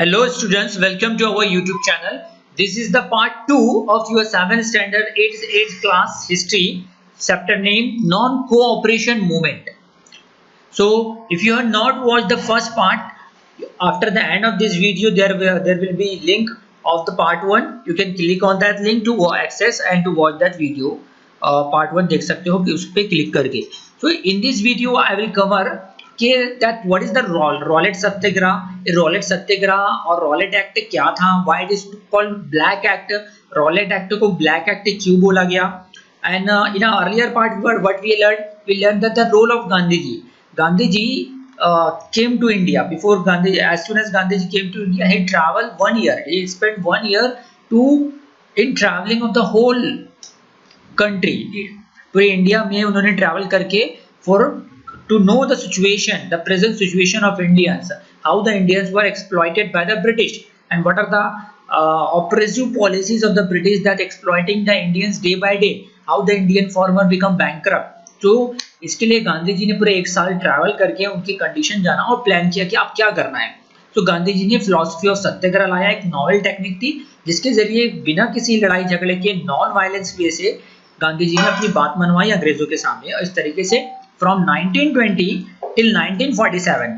Hello students, welcome to our YouTube channel. This is the part 2 of your 7th standard 8th class history, chapter name non-cooperation movement. So if you have not watched the first part, after the end of this video there will be link of the part 1. You can click on that link to access and to watch that video. Part 1 देख सकते हो कि उस पे click करके. So in this video I will cover that what is the Rowlatt Satyagraha, Rowlatt सत्याग्रह और Rowlatt Act क्या था, why it is called Black Act, Rowlatt Act को Black Act क्यों बोला गया, and in an earlier part what we learned that the role of Gandhiji came to India. Before Gandhi, as soon as Gandhiji came to India, he traveled 1 year. He spent 1 year in traveling of the whole country. पूरे India में उन्होंने travel करके to know the situation, the present situation of Indians, how the Indians were exploited by the British, and what are the oppressive policies of the British that exploiting the Indians day by day, how the Indian farmer become bankrupt. तो इसके लिए गांधी जी ने पूरे 1 साल travel करके उनकी condition जाना और प्लान किया कि आप क्या करना है. तो गांधी जी ने फिलॉसफी ऑफ सत्याग्रह लाया, एक नॉवेल टेक्निक थी जिसके जरिए बिना किसी लड़ाई झगड़े के नॉन वायलेंस वे से गांधी जी ने अपनी बात मनवाई अंग्रेजों के सामने. और इस तरीके से from 1920 till 1947,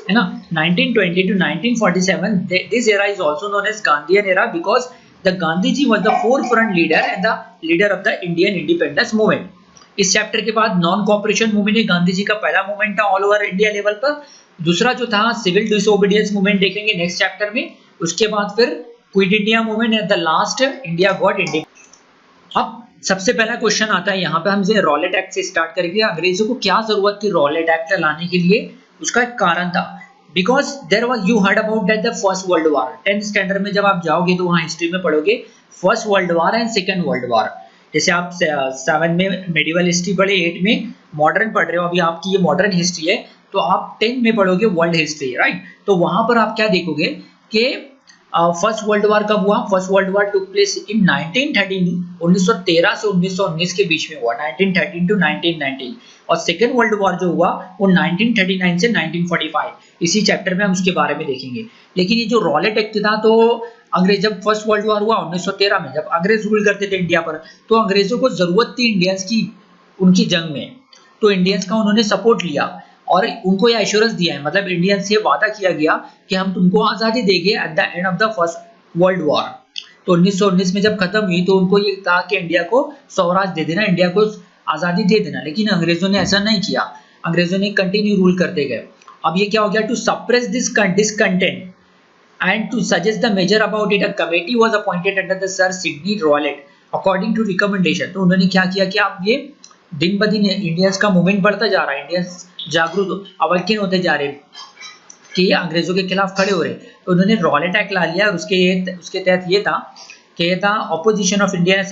है ना, 1920 to 1947, this era is also known as Gandhian era because the Gandhiji was the forefront leader and the leader of the Indian independence movement. इस चैप्टर के बाद नॉन कॉपरेशन मूवमेंट गांधी जी का पहला मूवमेंट था all over India level पर. दूसरा जो था सिविल डिसोबीडियंस मूवमेंट देखेंगे नेक्स्ट चैप्टर में. उसके बाद फिर quit India movement at the last India got independence. अब सबसे पहला क्वेश्चन आता है यहाँ पे, हमसे रॉलेट एक्ट से स्टार्ट करेंगे. अंग्रेजों को क्या जरूरत थी रॉलेट एक्ट लाने के लिए, उसका एक कारण था. Because there was, you heard about that the first world war. 10th standard में जब आप जाओगे तो वहाँ हिस्ट्री में पढ़ोगे first world war and second world war. जैसे आप 7 में मेडिवल हिस्ट्री पढ़े, 8 में मॉडर्न पढ़ रहे हो, अभी आपकी ये मॉडर्न हिस्ट्री है, तो आप 10 में पढ़ोगे वर्ल्ड हिस्ट्री, राइट. तो वहां पर आप क्या देखोगे कि फर्स्ट वर्ल्ड वॉर कब हुआ. First world war took place in 1913, 1913 से 1919 के बीच में हुआ, 1913 टू 1919. और सेकेंड वर्ल्ड वॉर जो हुआ वो 1939 से 1945. इसी चैप्टर में हम उसके बारे में देखेंगे. लेकिन ये जो रॉलेट एक्ट था, तो अंग्रेज, जब फर्स्ट वर्ल्ड वॉर हुआ 1913 में, जब अंग्रेज रूल करते थे इंडिया पर, तो अंग्रेजों को जरूरत थी इंडियंस की उनकी जंग में. तो इंडियंस का उन्होंने सपोर्ट लिया और उनको यह एश्योरेंस दिया है, मतलब इंडियन से वादा किया गया कि हम तुमको आज़ादी देंगे eight the end of the first world war. तो 1919 में जब खत्म हुई तो उनको ये था कि इंडिया को स्वराज दे देना, इंडिया को आज़ादी दे देना. लेकिन अंग्रेजों ने ऐसा नहीं किया, अंग्रेजों ने कंटिन्यू रूल करते गए. अब ये क्या हो गया, to suppress this discontent and to suggest the measure about it, a committee was appointed under the Sir Sidney Rowlatt according to recommendation. तो उन्होंने क्या किया कि आप ये दिन ब दिन इंडियंस का मूवमेंट बढ़ता जा रहा है, इंडियंस जागरूक अवेकन होते जा रहे हैं कि अंग्रेजों के खिलाफ खड़े हो रहे. तो उन्होंने रॉलेट एक्ट ला लिया और उसके तहत ये था कि ये था ऑपोजिशन ऑफ इंडियन.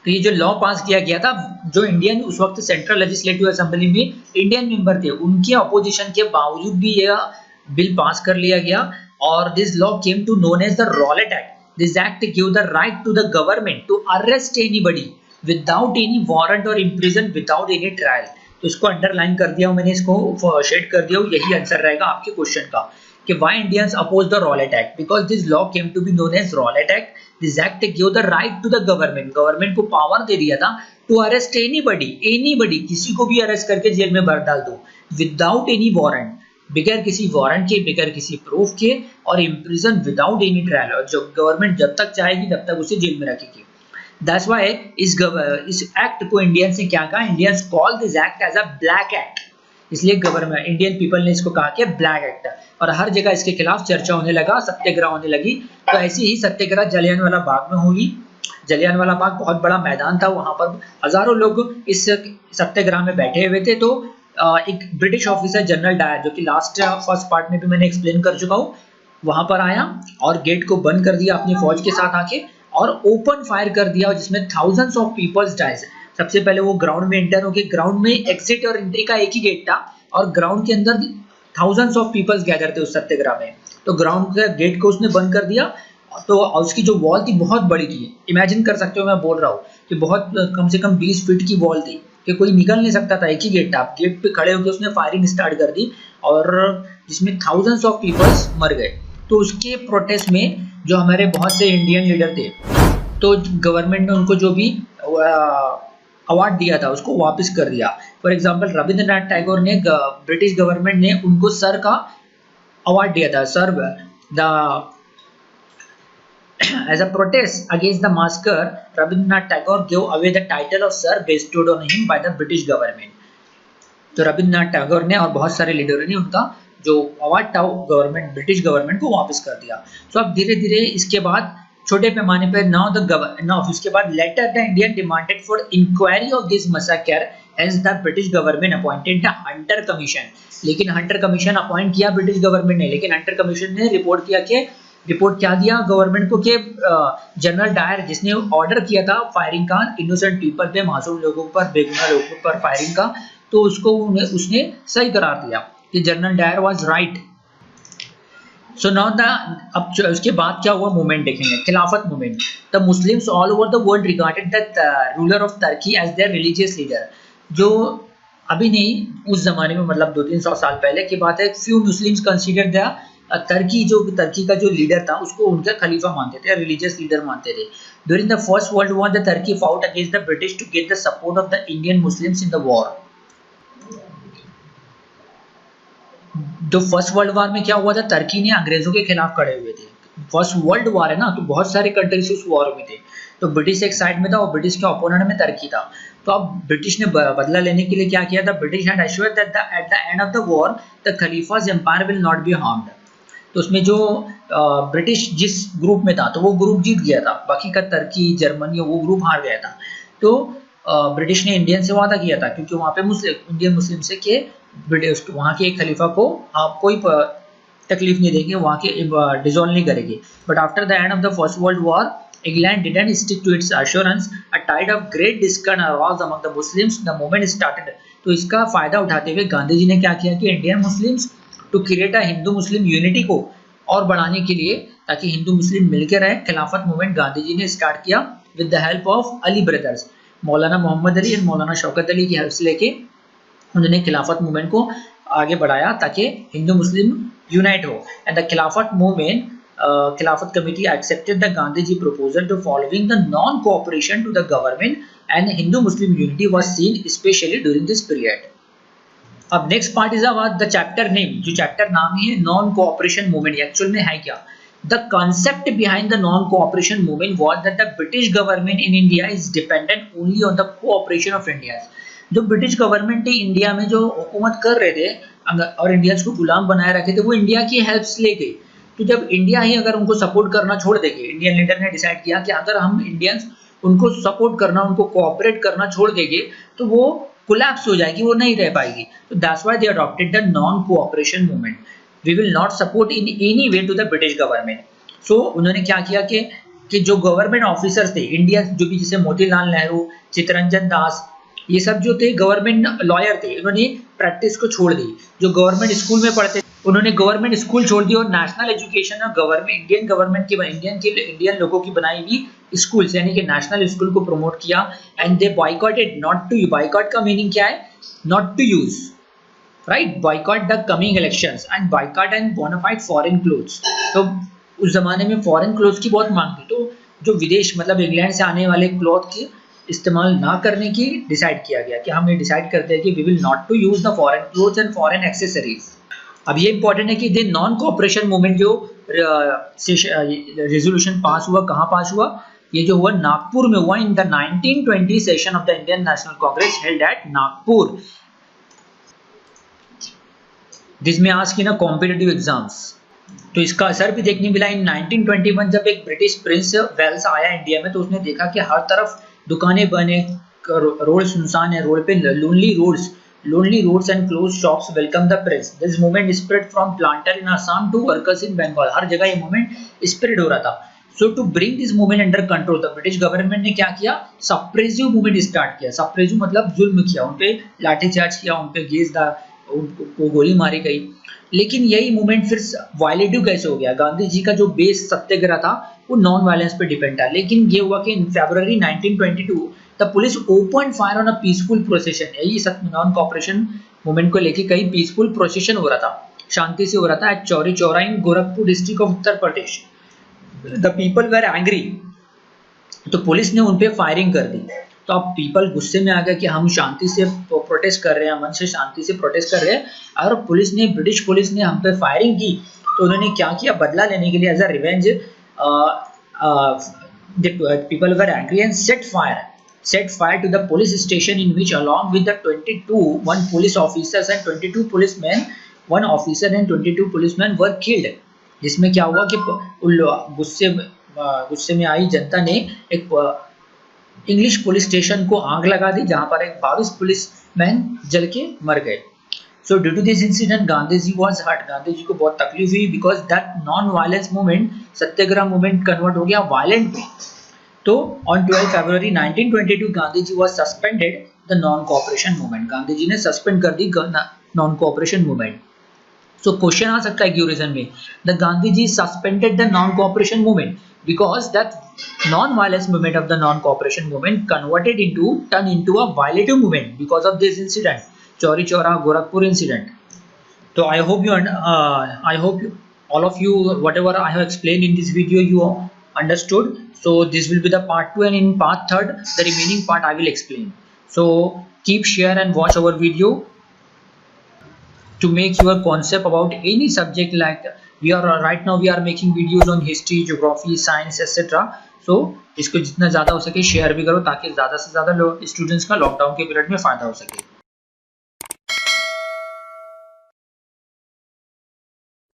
तो ये जो लॉ पास किया गया था, जो इंडियन उस वक्त सेंट्रल लेजिस्लेटिव असेंबली में इंडियन मेंबर थे, उनके अपोजिशन के बावजूद भी यह बिल पास कर लिया गया. और this law came to known as the Rowlatt act. This act give the right to the government to arrest anybody without any warrant और इम्प्रिजन विदाउट एनी ट्रायल. तो इसको अंडरलाइन कर दिया हूं मैंने, इसको शेड कर दिया हूं. यही आंसर रहेगा आपके क्वेश्चन का कि why Indians oppose the Rowlatt act. Because this law came to be known as Rowlatt act. This act give the right to the government को पावर दे दिया था टू अरेस्ट एनीबॉडी, किसी को भी अरेस्ट करके जेल में भर डाल दो, विदाउट एनी वारंट, बगैर किसी वारंट के, बगैर किसी प्रूफ के, और इम्प्रिजन विदाउट एनी ट्रायल. और जो गवर्नमेंट जब तक चाहेगी तब तक उसे जेल में रखेगी. दैट्स व्हाई इस एक्ट को इंडियंस ने क्या कहा, Indians call this act as a black act. इसलिए गवर्नमेंट, इंडियन पीपल ने इसको कहा कि ब्लैक एक्ट. और हर जगह इसके खिलाफ चर्चा होने लगा, सत्याग्रह होने लगी. तो ऐसी ही सत्याग्रह जलियांवाला बाग में हुई. जलियांवाला बाग बहुत बड़ा मैदान था, वहां पर हजारों लोग इस सत्याग्रह में बैठे हुए थे. तो एक ब्रिटिश ऑफिसर जनरल डायर, जो कि लास्ट फर्स्ट पार्ट में भी मैंने एक्सप्लेन कर चुका हूँ, वहां पर आया और गेट को बंद कर दिया अपनी फौज के साथ आके और ओपन फायर कर दिया, जिसमें थाउजेंड्स ऑफ पीपल्स डाइज. सबसे पहले वो ग्राउंड में एंटर हो गए. ग्राउंड में एग्जिट और एंट्री का एक ही गेट था और ग्राउंड के अंदर थाउजेंड्स ऑफ पीपल्स गैदर थे उस सत्याग्रह में. तो ग्राउंड के गेट को उसने बंद कर दिया. तो उसकी जो वॉल थी बहुत बड़ी थी, इमेजिन कर सकते हो, मैं बोल रहा हूँ कि बहुत कम से कम 20 फीट की वॉल थी कि कोई निकल नहीं सकता था. एक ही गेट था, गेट पे खड़े होकर उसने फायरिंग स्टार्ट कर दी और जिसमें थाउजेंड्स ऑफ पीपल्स मर गए. तो उसके प्रोटेस्ट में जो हमारे बहुत से इंडियन लीडर थे, तो गवर्नमेंट ने उनको जो भी अवार्ड दिया था उसको वापस कर दिया। फॉर एग्जांपल रविंद्रनाथ टैगोर ने, ब्रिटिश गवर्नमेंट ने उनको सर का अवार्ड दिया था, sir the as a protest against the massacre, Rabindranath Tagore gave away the title of sir bestowed on him by the British government. तो रविंद्रनाथ टैगोर ने और बहुत सारे लीडरों ने उनका जो अवार्ड था गवर्नमेंट, ब्रिटिश गवर्नमेंट को वापस कर दिया। सो अब धीरे धीरे इसके बाद छोटे पैमाने पर नाउ इसके बाद later the Indian demanded for inquiry of this massacre as the British government appointed the Hunter commission. लेकिन हंटर कमीशन अपॉइंट किया ब्रिटिश गवर्नमेंट ने, लेकिन हंटर कमीशन ने रिपोर्ट क्या दिया गवर्नमेंट को कि जनरल डायर जिसने ऑर्डर किया था फायरिंग का इनोसेंट पीपल पे, मासूम लोगों पर, बेगुनाह लोगों पर फायरिंग का, तो उसने सही करार दिया कि general Dyer was right. So now अब उसके बाद क्या हुआ मूवमेंट देखेंगे, Khilafat movement. The Muslims all over the world regarded the ruler of Turkey as their religious leader. जो अभी नहीं, उस जमाने में मतलब 200-300 साल पहले की बात है, few Muslims consider the Turkey का जो लीडर था उसको उनका खलीफा मानते थे, रिलीजियस लीडर मानते थे। During the first world war the Turkey fought against the British to get the support of the Indian Muslims in the war. जो फर्स्ट वर्ल्ड वॉर में क्या हुआ था, टर्की ने अंग्रेजों के खिलाफ खड़े हुए थे। फर्स्ट वर्ल्ड वॉर है ना, तो बहुत सारे कंट्रीज उस वॉर में थे, तो ब्रिटिश एक साइड में था और ब्रिटिश के ओपोनेंट में टर्की था। तो अब ब्रिटिश ने बदला लेने के लिए क्या किया था, British had assured that at the end of the war the खलीफास empire will not be harmed. तो उसमें जो ब्रिटिश जिस ग्रुप में था तो वो ग्रुप जीत गया था, बाकी का टर्की, जर्मनी वो ग्रुप हार गया था। तो ब्रिटिश ने इंडियन से वादा किया था, क्योंकि वहाँ पे इंडियन मुस्लिम से कि ब्रिटिश वहाँ के एक खलीफा को आप कोई तकलीफ नहीं देंगे, वहाँ के डिसॉल्व नहीं करेंगे। But after the end of the first world war England didn't stick to its assurance. A tide of great discontent arose among the Muslims. The movement started. तो इसका फायदा उठाते हुए गांधी जी ने क्या किया कि Indian Muslims to create a Hindu Muslim unity को और बढ़ाने के लिए, ताकि हिंदू मुस्लिम मिलकर रहे, खिलाफत मूवमेंट गांधी जी ने स्टार्ट किया with the help of Ali brothers, Maulana Mohammad Ali and मौलाना शौकत अली की हेल्प से लेके उन्होंने खिलाफत मूवमेंट को आगे बढ़ाया ताकि हिंदू मुस्लिम यूनाइट हो। एंड द खिलाफत movement Khilafat committee accepted the Gandhiji proposal to following the non-cooperation to the government and Hindu-Muslim unity was seen especially during this period. अब next part is about the chapter name. जो chapter नाम ही है non-cooperation movement, actual में है क्या? The concept behind the non-cooperation movement was that the British government in India is dependent only on the cooperation of Indians. जो British government ने India में जो हुकूमत कर रहे थे और इंडियंस को गुलाम बनाए रखे थे, वो इंडिया की हेल्प ले गई। तो जब इंडिया ही अगर उनको सपोर्ट करना छोड़ देंगे, इंडियन लीडर ने डिसाइड किया कि अगर हम इंडियंस उनको सपोर्ट करना, उनको कोऑपरेट करना छोड़ देंगे तो वो कोलैप्स हो जाएगी, वो नहीं रह पाएगी। तो that's why they adopted the non cooperation movement. We will not support in any way to the British government. So उन्होंने क्या किया कि जो गवर्नमेंट ऑफिसर्स थे इंडिया, जो भी जैसे मोतीलाल नेहरू, चित्तरंजन दास, ये सब जो थे गवर्नमेंट लॉयर थे, उन्होंने प्रैक्टिस को छोड़ दी। जो गवर्नमेंट स्कूल में पढ़ते उन्होंने गवर्नमेंट स्कूल छोड़ दिया और नेशनल एजुकेशन और इंडियन लोगों की बनाई हुई स्कूल यानी कि नेशनल स्कूल को प्रमोट किया। And they boycotted, not to, boycott का मीनिंग क्या है, not to use, right, boycott the coming elections and boycott and bona fide foreign clothes. तो उस जमाने में फॉरेन क्लोथ्स की बहुत मांग थी, तो जो विदेश मतलब इंग्लैंड से आने वाले क्लॉथ की इस्तेमाल ना करने की डिसाइड किया गया कि हम ये डिसाइड करते हैं कि we will not to use the foreign clothes and foreign accessories. अब ये इंपॉर्टेंट है कि दे नॉन कोऑपरेशन मूवमेंट जो रेजोल्यूशन पास हुआ, कहाँ पास हुआ, ये जो हुआ नागपुर में हुआ in the 1920 session of the Indian national Congress held at Nagpur. This में आस्क्ड इन कॉम्पिटिटिव एग्जाम्स। तो इसका असर भी देखने मिला इन 1921 जब एक ब्रिटिश प्रिंस वेल्स आया इंडिया में, तो उसने देखा कि हर तरफ दुकानें बने, रोड सुनसान है, रोड पे lonely roads and closed shops welcome the prince. This movement spread from planter in Assam to workers in Bengal. हर जगह ये movement spread हो रहा था। So to bring this movement under control, the British government ने क्या किया, suppressive movement start किया। suppressive मतलब जुल्म किया, उनपे लाठीचार्ज किया, उनपे उनको गोली मारी गई। लेकिन यही मूवमेंट फिर वायलेटिव कैसे हो गया, गांधी जी का जो बेस सत्याग्रह था वो नॉन वायलेंस पे डिपेंड था। लेकिन ये हुआ कि in February 1922 the police open fire on a peaceful procession. यही नॉन कोऑपरेशन मूवमेंट को लेके कई पीसफुल प्रोसेशन हो रहा था शांति से हो रहा था at Chauri Chaura in Gorakhpur district of Uttar Pradesh. The people were angry, तो पुलिस ने उन पे फायरिंग कर दी। तो अब पीपल गुस्से में आ गया कि हम शांति से प्रोटेस्ट कर रहे हैं, अमन से शांति से प्रोटेस्ट कर रहे हैं, और पुलिस ने, ब्रिटिश पुलिस ने हम पे फायरिंग की। तो उन्होंने क्या किया, बदला लेने के लिए as a revenge people were angry and set fire to the police station in which along with the 1 police officers and 22 policemen, 1 officer and 22 policemen were killed। जिसमें क्या हुआ कि गुस्से में आई जनता ने एक इंग्लिश पुलिस स्टेशन को आग लगा दी, जहां पर एक 22 पुलिसमैन जल के मर गए। So due to this incident Gandhi ji was hurt, Gandhi ji को बहुत तकलीफ हुई, because that non violence movement, Satyagraha movement convert हो गया वायलेंट में। तो on 12 February 1922 Gandhi ji was suspended the non cooperation movement, Gandhi ji ने सस्पेंड कर दी non cooperation movement. So question आ सकता है क्यूरियन में, the Gandhi ji suspended the non cooperation movement because that non-violence movement of the non-cooperation movement turned into a violative movement because of this incident, Chauri Chaura Gorakhpur incident. So I hope all of you, whatever I have explained in this video, you understood. So this will be the part 2, and in part 3 the remaining part I will explain. So keep share and watch our video to make your concept about any subject. Like right now we are making videos on history, geography, science, etc. So इसको जितना ज़्यादा हो सके share भी करो, ताकि ज़्यादा से ज़्यादा स्टूडेंट्स का लॉकडाउन के पीरियड में फ़ायदा हो सके।